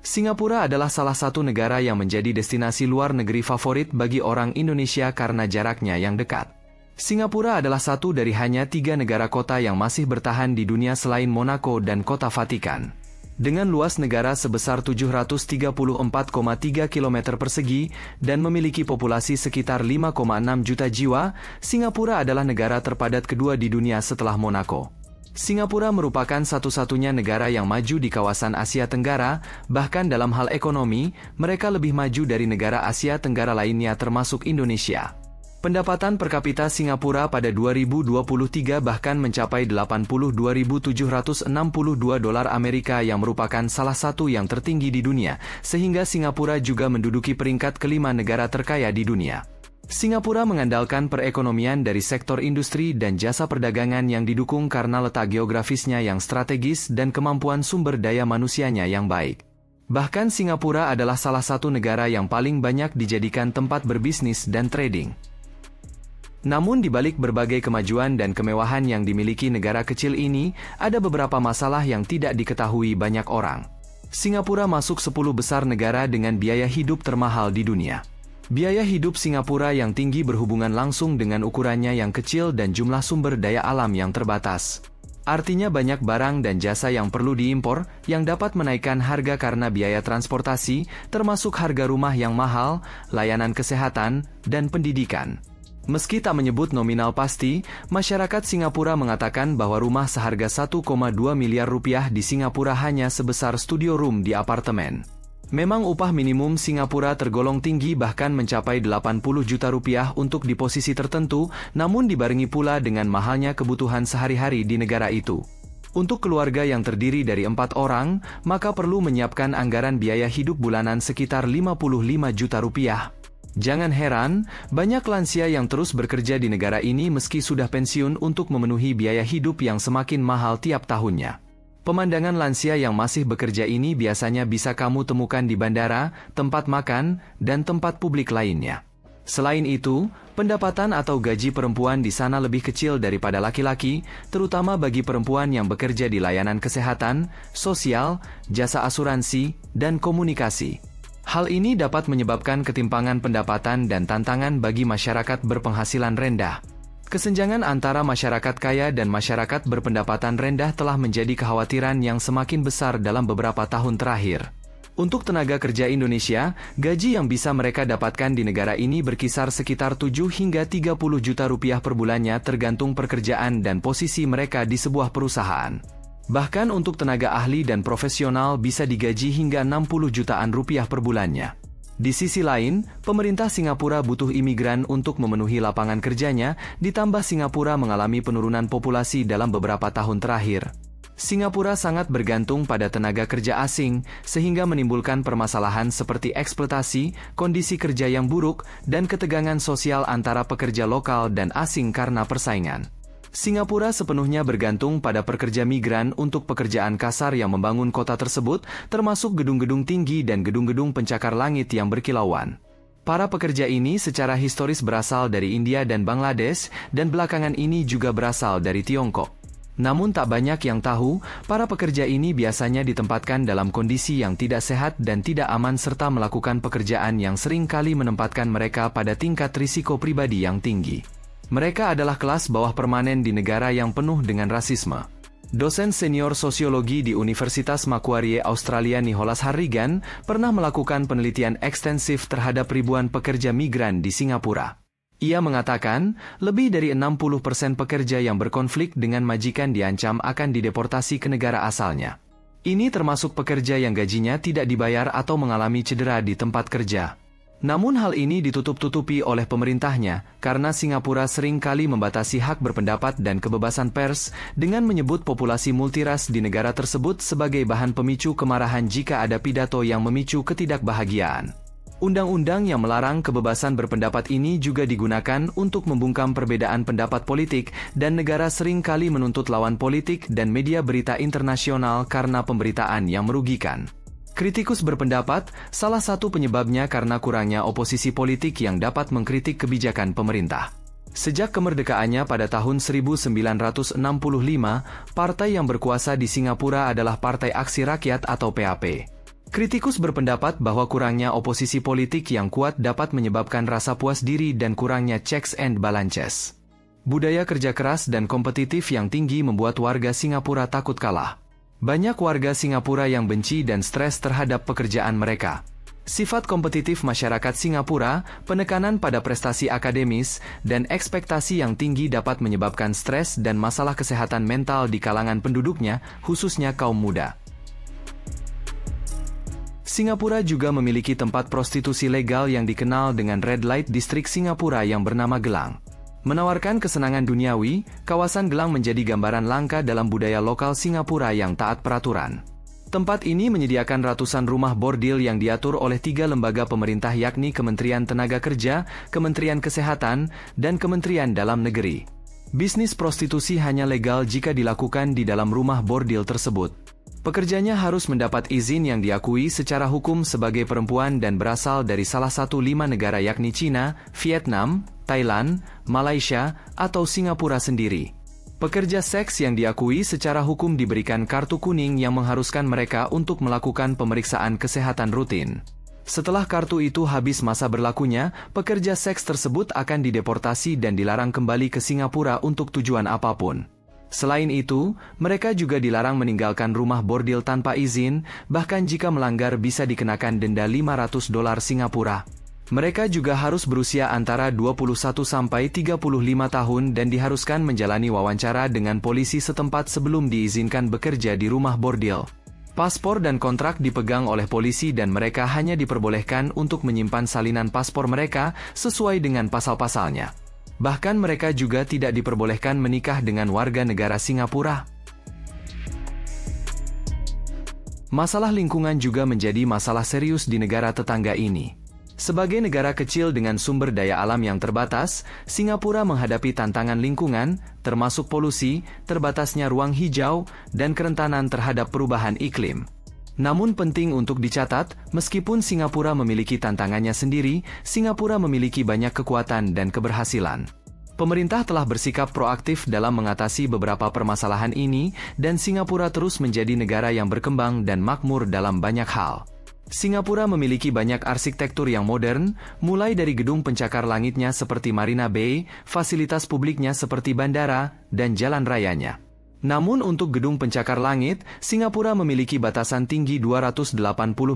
Singapura adalah salah satu negara yang menjadi destinasi luar negeri favorit bagi orang Indonesia karena jaraknya yang dekat. Singapura adalah satu dari hanya 3 negara kota yang masih bertahan di dunia selain Monaco dan Kota Vatikan. Dengan luas negara sebesar 734,3 km persegi dan memiliki populasi sekitar 5,6 juta jiwa, Singapura adalah negara terpadat kedua di dunia setelah Monaco. Singapura merupakan satu-satunya negara yang maju di kawasan Asia Tenggara, bahkan dalam hal ekonomi, mereka lebih maju dari negara Asia Tenggara lainnya termasuk Indonesia. Pendapatan per kapita Singapura pada 2023 bahkan mencapai 82.762 dolar Amerika yang merupakan salah satu yang tertinggi di dunia, sehingga Singapura juga menduduki peringkat kelima negara terkaya di dunia. Singapura mengandalkan perekonomian dari sektor industri dan jasa perdagangan yang didukung karena letak geografisnya yang strategis dan kemampuan sumber daya manusianya yang baik. Bahkan Singapura adalah salah satu negara yang paling banyak dijadikan tempat berbisnis dan trading. Namun di balik berbagai kemajuan dan kemewahan yang dimiliki negara kecil ini, ada beberapa masalah yang tidak diketahui banyak orang. Singapura masuk 10 besar negara dengan biaya hidup termahal di dunia. Biaya hidup Singapura yang tinggi berhubungan langsung dengan ukurannya yang kecil dan jumlah sumber daya alam yang terbatas. Artinya banyak barang dan jasa yang perlu diimpor, yang dapat menaikkan harga karena biaya transportasi, termasuk harga rumah yang mahal, layanan kesehatan, dan pendidikan. Meski tak menyebut nominal pasti, masyarakat Singapura mengatakan bahwa rumah seharga 1,2 miliar rupiah di Singapura hanya sebesar studio room di apartemen. Memang upah minimum Singapura tergolong tinggi bahkan mencapai 80 juta rupiah untuk di posisi tertentu, namun dibarengi pula dengan mahalnya kebutuhan sehari-hari di negara itu. Untuk keluarga yang terdiri dari 4 orang, maka perlu menyiapkan anggaran biaya hidup bulanan sekitar 55 juta rupiah. Jangan heran, banyak lansia yang terus bekerja di negara ini meski sudah pensiun untuk memenuhi biaya hidup yang semakin mahal tiap tahunnya. Pemandangan lansia yang masih bekerja ini biasanya bisa kamu temukan di bandara, tempat makan, dan tempat publik lainnya. Selain itu, pendapatan atau gaji perempuan di sana lebih kecil daripada laki-laki, terutama bagi perempuan yang bekerja di layanan kesehatan, sosial, jasa asuransi, dan komunikasi. Hal ini dapat menyebabkan ketimpangan pendapatan dan tantangan bagi masyarakat berpenghasilan rendah. Kesenjangan antara masyarakat kaya dan masyarakat berpendapatan rendah telah menjadi kekhawatiran yang semakin besar dalam beberapa tahun terakhir. Untuk tenaga kerja Indonesia, gaji yang bisa mereka dapatkan di negara ini berkisar sekitar 7 hingga 30 juta rupiah per bulannya tergantung pekerjaan dan posisi mereka di sebuah perusahaan. Bahkan untuk tenaga ahli dan profesional bisa digaji hingga 60 jutaan rupiah per bulannya. Di sisi lain, pemerintah Singapura butuh imigran untuk memenuhi lapangan kerjanya, ditambah Singapura mengalami penurunan populasi dalam beberapa tahun terakhir. Singapura sangat bergantung pada tenaga kerja asing, sehingga menimbulkan permasalahan seperti eksploitasi, kondisi kerja yang buruk, dan ketegangan sosial antara pekerja lokal dan asing karena persaingan. Singapura sepenuhnya bergantung pada pekerja migran untuk pekerjaan kasar yang membangun kota tersebut, termasuk gedung-gedung tinggi dan gedung-gedung pencakar langit yang berkilauan. Para pekerja ini secara historis berasal dari India dan Bangladesh, dan belakangan ini juga berasal dari Tiongkok. Namun tak banyak yang tahu, para pekerja ini biasanya ditempatkan dalam kondisi yang tidak sehat dan tidak aman serta melakukan pekerjaan yang sering kali menempatkan mereka pada tingkat risiko pribadi yang tinggi. Mereka adalah kelas bawah permanen di negara yang penuh dengan rasisme. Dosen senior sosiologi di Universitas Macquarie Australia Nicholas Harrigan pernah melakukan penelitian ekstensif terhadap ribuan pekerja migran di Singapura. Ia mengatakan, lebih dari 60% pekerja yang berkonflik dengan majikan diancam akan dideportasi ke negara asalnya. Ini termasuk pekerja yang gajinya tidak dibayar atau mengalami cedera di tempat kerja. Namun hal ini ditutup-tutupi oleh pemerintahnya, karena Singapura sering kali membatasi hak berpendapat dan kebebasan pers, dengan menyebut populasi multiras di negara tersebut sebagai bahan pemicu kemarahan jika ada pidato yang memicu ketidakbahagiaan. Undang-undang yang melarang kebebasan berpendapat ini juga digunakan untuk membungkam perbedaan pendapat politik, dan negara sering kali menuntut lawan politik dan media berita internasional karena pemberitaan yang merugikan. Kritikus berpendapat, salah satu penyebabnya karena kurangnya oposisi politik yang dapat mengkritik kebijakan pemerintah. Sejak kemerdekaannya pada tahun 1965, partai yang berkuasa di Singapura adalah Partai Aksi Rakyat atau PAP. Kritikus berpendapat bahwa kurangnya oposisi politik yang kuat dapat menyebabkan rasa puas diri dan kurangnya checks and balances. Budaya kerja keras dan kompetitif yang tinggi membuat warga Singapura takut kalah. Banyak warga Singapura yang benci dan stres terhadap pekerjaan mereka. Sifat kompetitif masyarakat Singapura, penekanan pada prestasi akademis, dan ekspektasi yang tinggi dapat menyebabkan stres dan masalah kesehatan mental di kalangan penduduknya, khususnya kaum muda. Singapura juga memiliki tempat prostitusi legal yang dikenal dengan Red Light District Singapura yang bernama Gelang. Menawarkan kesenangan duniawi, kawasan Gelang menjadi gambaran langka dalam budaya lokal Singapura yang taat peraturan. Tempat ini menyediakan ratusan rumah bordil yang diatur oleh 3 lembaga pemerintah yakni Kementerian Tenaga Kerja, Kementerian Kesehatan, dan Kementerian Dalam Negeri. Bisnis prostitusi hanya legal jika dilakukan di dalam rumah bordil tersebut. Pekerjanya harus mendapat izin yang diakui secara hukum sebagai perempuan dan berasal dari salah satu 5 negara yakni China, Vietnam, Thailand, Malaysia, atau Singapura sendiri. Pekerja seks yang diakui secara hukum diberikan kartu kuning yang mengharuskan mereka untuk melakukan pemeriksaan kesehatan rutin. Setelah kartu itu habis masa berlakunya, pekerja seks tersebut akan dideportasi dan dilarang kembali ke Singapura untuk tujuan apapun. Selain itu, mereka juga dilarang meninggalkan rumah bordil tanpa izin, bahkan jika melanggar bisa dikenakan denda $500 Singapura. Mereka juga harus berusia antara 21 sampai 35 tahun dan diharuskan menjalani wawancara dengan polisi setempat sebelum diizinkan bekerja di rumah bordil. Paspor dan kontrak dipegang oleh polisi dan mereka hanya diperbolehkan untuk menyimpan salinan paspor mereka sesuai dengan pasal-pasalnya. Bahkan mereka juga tidak diperbolehkan menikah dengan warga negara Singapura. Masalah lingkungan juga menjadi masalah serius di negara tetangga ini. Sebagai negara kecil dengan sumber daya alam yang terbatas, Singapura menghadapi tantangan lingkungan, termasuk polusi, terbatasnya ruang hijau, dan kerentanan terhadap perubahan iklim. Namun penting untuk dicatat, meskipun Singapura memiliki tantangannya sendiri, Singapura memiliki banyak kekuatan dan keberhasilan. Pemerintah telah bersikap proaktif dalam mengatasi beberapa permasalahan ini, dan Singapura terus menjadi negara yang berkembang dan makmur dalam banyak hal. Singapura memiliki banyak arsitektur yang modern, mulai dari gedung pencakar langitnya seperti Marina Bay, fasilitas publiknya seperti bandara, dan jalan rayanya. Namun untuk gedung pencakar langit, Singapura memiliki batasan tinggi 280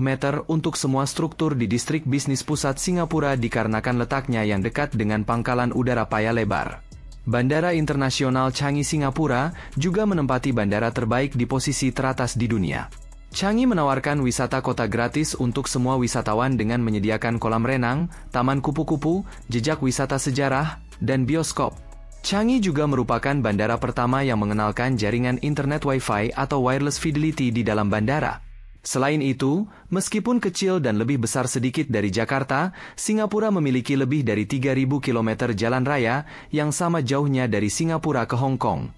meter untuk semua struktur di distrik bisnis pusat Singapura dikarenakan letaknya yang dekat dengan pangkalan udara Paya Lebar. Bandara Internasional Changi Singapura juga menempati bandara terbaik di posisi teratas di dunia. Changi menawarkan wisata kota gratis untuk semua wisatawan dengan menyediakan kolam renang, taman kupu-kupu, jejak wisata sejarah, dan bioskop. Changi juga merupakan bandara pertama yang mengenalkan jaringan internet Wi-Fi atau wireless fidelity di dalam bandara. Selain itu, meskipun kecil dan lebih besar sedikit dari Jakarta, Singapura memiliki lebih dari 3.000 km jalan raya yang sama jauhnya dari Singapura ke Hong Kong.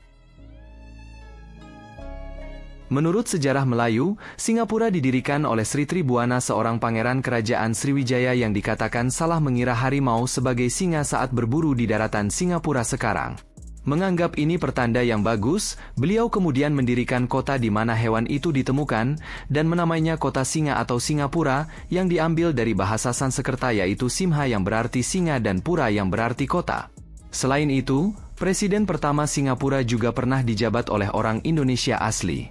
Menurut sejarah Melayu, Singapura didirikan oleh Sri Tribuana, seorang pangeran kerajaan Sriwijaya yang dikatakan salah mengira harimau sebagai singa saat berburu di daratan Singapura sekarang. Menganggap ini pertanda yang bagus, beliau kemudian mendirikan kota di mana hewan itu ditemukan dan menamainya kota singa atau Singapura yang diambil dari bahasa Sanskerta yaitu Simha yang berarti singa dan Pura yang berarti kota. Selain itu, Presiden pertama Singapura juga pernah dijabat oleh orang Indonesia asli.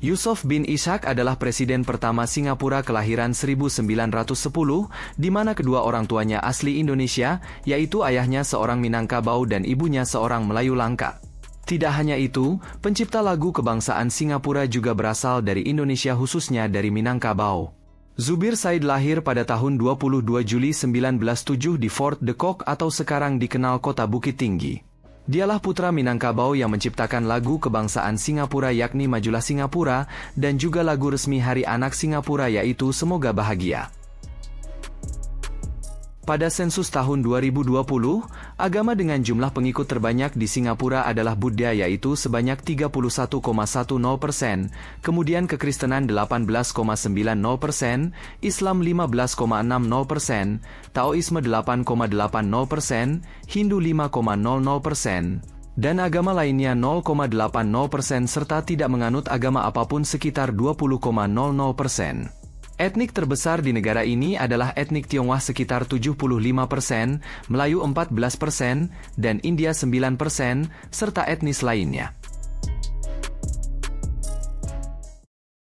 Yusof bin Ishak adalah presiden pertama Singapura kelahiran 1910, di mana kedua orang tuanya asli Indonesia, yaitu ayahnya seorang Minangkabau dan ibunya seorang Melayu Langka. Tidak hanya itu, pencipta lagu kebangsaan Singapura juga berasal dari Indonesia, khususnya dari Minangkabau. Zubir Said lahir pada tahun 22 Juli 1907 di Fort de Kock atau sekarang dikenal Kota Bukit Tinggi. Dialah putra Minangkabau yang menciptakan lagu kebangsaan Singapura yakni Majulah Singapura dan juga lagu resmi Hari Anak Singapura yaitu Semoga Bahagia. Pada sensus tahun 2020, agama dengan jumlah pengikut terbanyak di Singapura adalah Buddha yaitu sebanyak 31,10%, kemudian Kekristenan 18,90%, Islam 15,60%, Taoisme 8,80%, Hindu 5,00%, dan agama lainnya 0,80% serta tidak menganut agama apapun sekitar 20,00%. Etnik terbesar di negara ini adalah etnik Tionghoa sekitar 75%, Melayu 14%, dan India 9%, serta etnis lainnya.